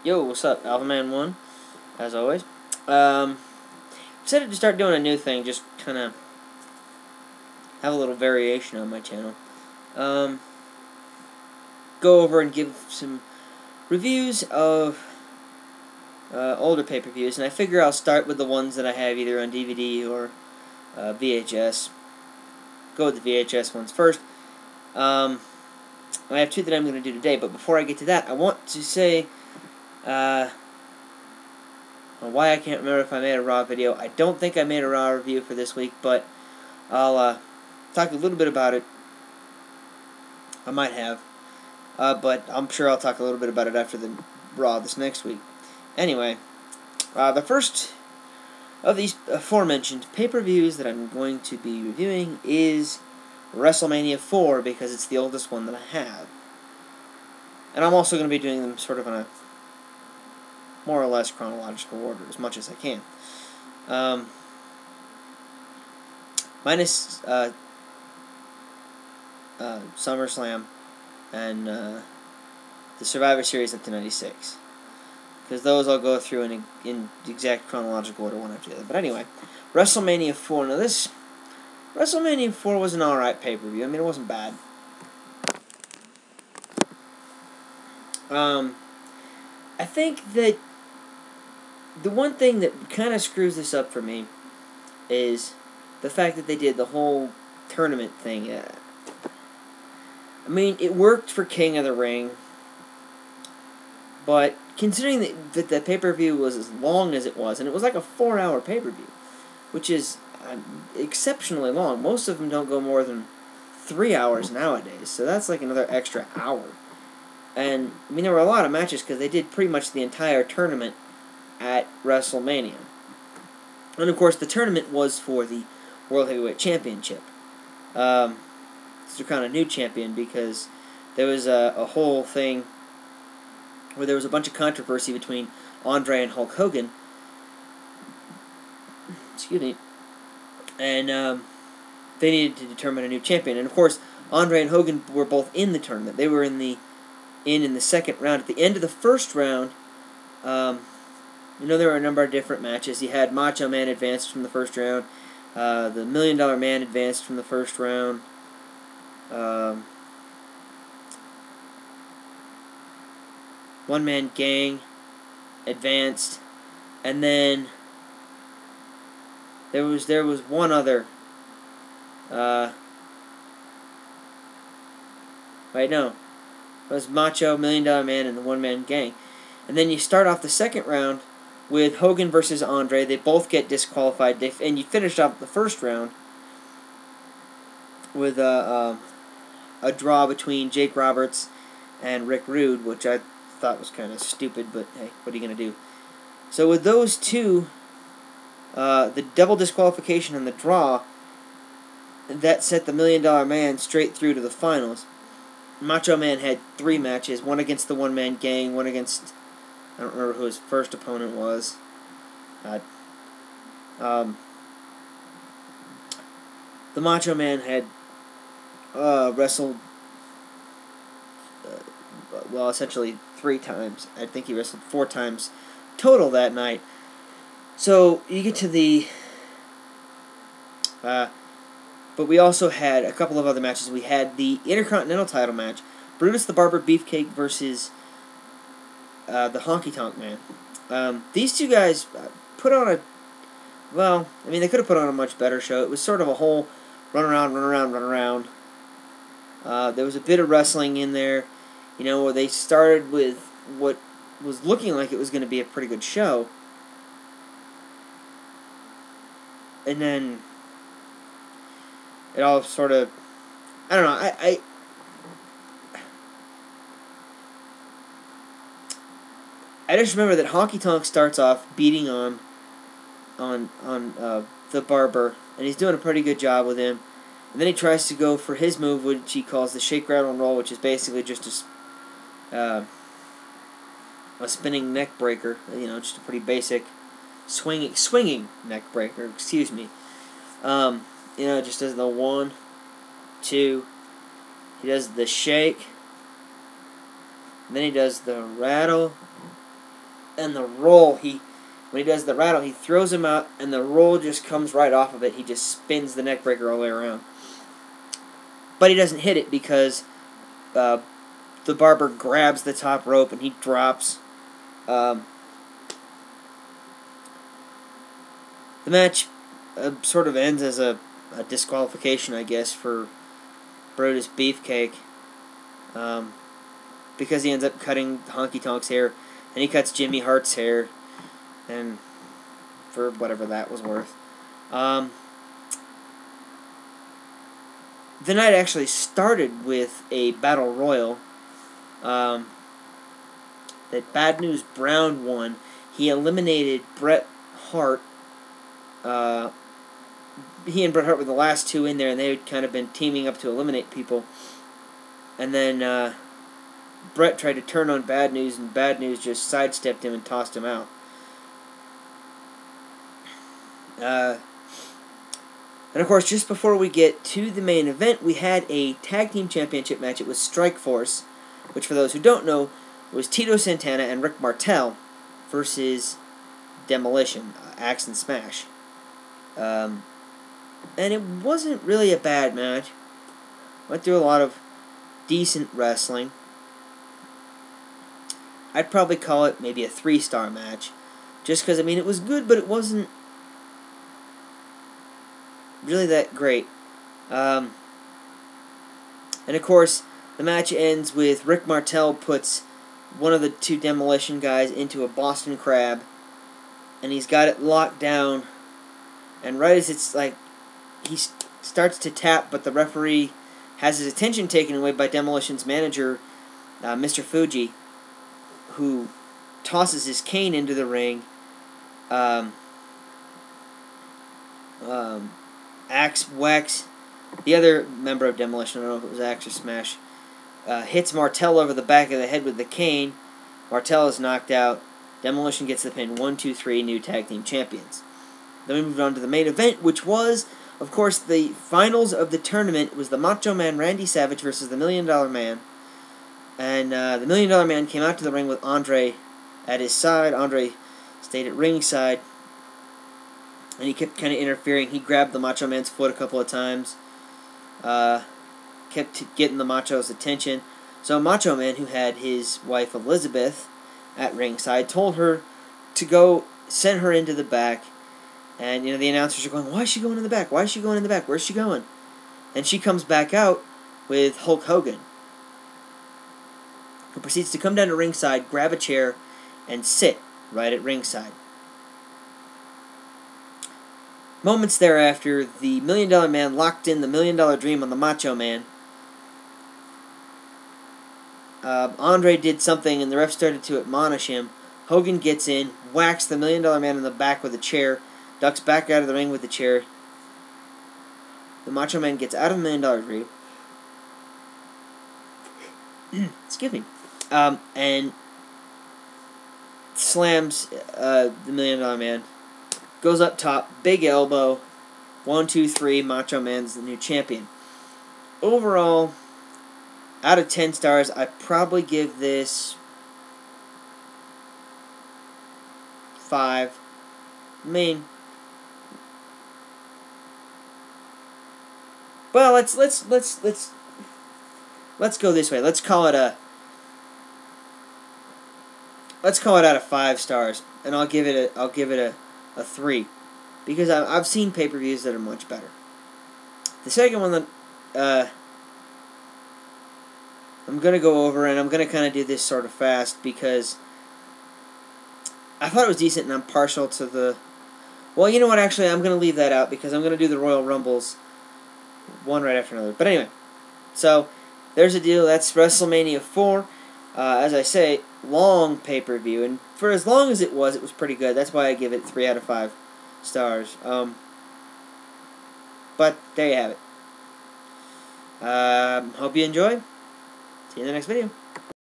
Yo, what's up? Alvimans 1, as always. Decided to start doing a new thing, just kind of have a little variation on my channel. Go over and give some reviews of older pay-per-views, and I figure I'll start with the ones that I have either on DVD or VHS. Go with the VHS ones first. I have two that I'm going to do today, but before I get to that, I want to say why I can't remember if I made a Raw video. I don't think I made a Raw review for this week, but I'll talk a little bit about it. I might have, but I'm sure I'll talk a little bit about it after the Raw this next week. Anyway, the first of these aforementioned pay-per-views that I'm going to be reviewing is Wrestlmania 4, because it's the oldest one that I have. And I'm also going to be doing them sort of in a more or less chronological order, as much as I can. Minus SummerSlam and the Survivor Series up to '96. Because those I'll go through in exact chronological order one after the other. But anyway, Wrestlmania 4. Now this Wrestlmania 4 was an alright pay-per-view. I mean, it wasn't bad. I think that the one thing that kind of screws this up for me is the fact that they did the whole tournament thing. I mean, it worked for King of the Ring, but considering that the pay-per-view was as long as it was, and it was like a 4-hour pay-per-view, which is exceptionally long. Most of them don't go more than 3 hours nowadays, so that's like another extra hour. And, I mean, there were a lot of matches because they did pretty much the entire tournament at Wrestlemania. And, of course, the tournament was for the World Heavyweight Championship. It's kind of new champion because there was a whole thing where there was a bunch of controversy between Andre and Hulk Hogan. Excuse me. And they needed to determine a new champion. And, of course, Andre and Hogan were both in the tournament. They were in the second round. At the end of the first round, there were a number of different matches. You had Macho Man advanced from the first round. The $1 Million Man advanced from the first round. One Man Gang advanced, and then there was one other. It was Macho, $1 Million Man, and the One Man Gang. And then you start off the second round with Hogan versus Andre. They both get disqualified. And you finish off the first round with a draw between Jake Roberts and Rick Rude, which I thought was kind of stupid, but hey, what are you going to do? So with those two, the double disqualification and the draw, that set the $1 Million Man straight through to the finals. Macho Man had 3 matches, one against the One Man Gang, one against, I don't remember who his first opponent was. The Macho Man had wrestled, essentially 3 times. I think he wrestled 4 times total that night. So you get to the... but we also had a couple of other matches. We had the Intercontinental title match, Brutus the Barber Beefcake versus the Honky Tonk Man. These two guys put on they could have put on a much better show. It was sort of a whole run around. There was a bit of wrestling in there, where they started with what was looking like it was going to be a pretty good show. And then it all sort of, I don't know, I just remember that Honky Tonk starts off beating on the Barber, and he's doing a pretty good job with him. And then he tries to go for his move, which he calls the Shake, Rattle, and Roll, which is basically just a spinning neck breaker. Just a pretty basic swinging neck breaker. Excuse me. Just does the 1, 2. He does the shake. And then he does the rattle. and the roll, when he does the rattle, he throws him out, and the roll just comes right off of it. He just spins the neck breaker all the way around. But he doesn't hit it because the barber grabs the top rope and he drops. The match sort of ends as a disqualification, I guess, for Brutus Beefcake. Because he ends up cutting Honky Tonk's hair, and he cuts Jimmy Hart's hair, and for whatever that was worth. The night actually started with a battle royal that Bad News Brown won. He eliminated Bret Hart. He and Bret Hart were the last two in there, and they had kind of been teaming up to eliminate people. And then Bret tried to turn on Bad News, and Bad News just sidestepped him and tossed him out. And of course, just before we get to the main event, we had a tag team championship match. It was Strikeforce, which for those who don't know, was Tito Santana and Rick Martel versus Demolition, Axe and Smash. And it wasn't really a bad match. Went through a lot of decent wrestling. I'd probably call it maybe a 3-star match. Just because, I mean, it was good, but it wasn't really that great. And of course, the match ends with Rick Martel puts one of the two Demolition guys into a Boston Crab, and he's got it locked down, and right as it's like, he starts to tap, but the referee has his attention taken away by Demolition's manager, Mr. Fuji, who tosses his cane into the ring. Axe whacks the other member of Demolition, I don't know if it was Axe or Smash, hits Martel over the back of the head with the cane. Martel is knocked out. Demolition gets the pin. 1, 2, 3, new tag team champions. Then we moved on to the main event, which was, of course, the finals of the tournament. It was the Macho Man Randy Savage versus the $1 Million Man. And the $1 Million Man came out to the ring with Andre at his side. Andre stayed at ringside, and he kept kind of interfering. He grabbed the Macho Man's foot a couple of times. Kept getting the Macho's attention. So Macho Man, who had his wife Elizabeth at ringside, told her to go send her into the back. And, you know, the announcers are going, why is she going in the back? Why is she going in the back? Where's she going? And she comes back out with Hulk Hogan, who proceeds to come down to ringside, grab a chair, and sit right at ringside. Moments thereafter, the $1 Million Man locked in the $1 Million Dream on the Macho Man. Andre did something, and the ref started to admonish him. Hogan gets in, whacks the $1 Million Man in the back with a chair, ducks back out of the ring with the chair. The Macho Man gets out of the $1 Million Dream. Excuse me. And slams the $1 Million Man. Goes up top, big elbow. 1, 2, 3, Macho Man's the new champion. Overall, out of 10 stars, I'd probably give this 5. I mean, well, let's go this way. Let's call it out of 5 stars, and I'll give it a 3, because I've seen pay-per-views that are much better. The second one that I'm going to go over, and I'm going to kind of do this sort of fast, because I thought it was decent, and I'm partial to the... Well, you know what, actually, I'm going to leave that out, because I'm going to do the Royal Rumbles one right after another. But anyway, so there's a deal. That's Wrestlemania 4. As I say, long pay-per-view, and for as long as it was pretty good. That's why I give it 3 out of 5 stars. But there you have it. Hope you enjoy. See you in the next video.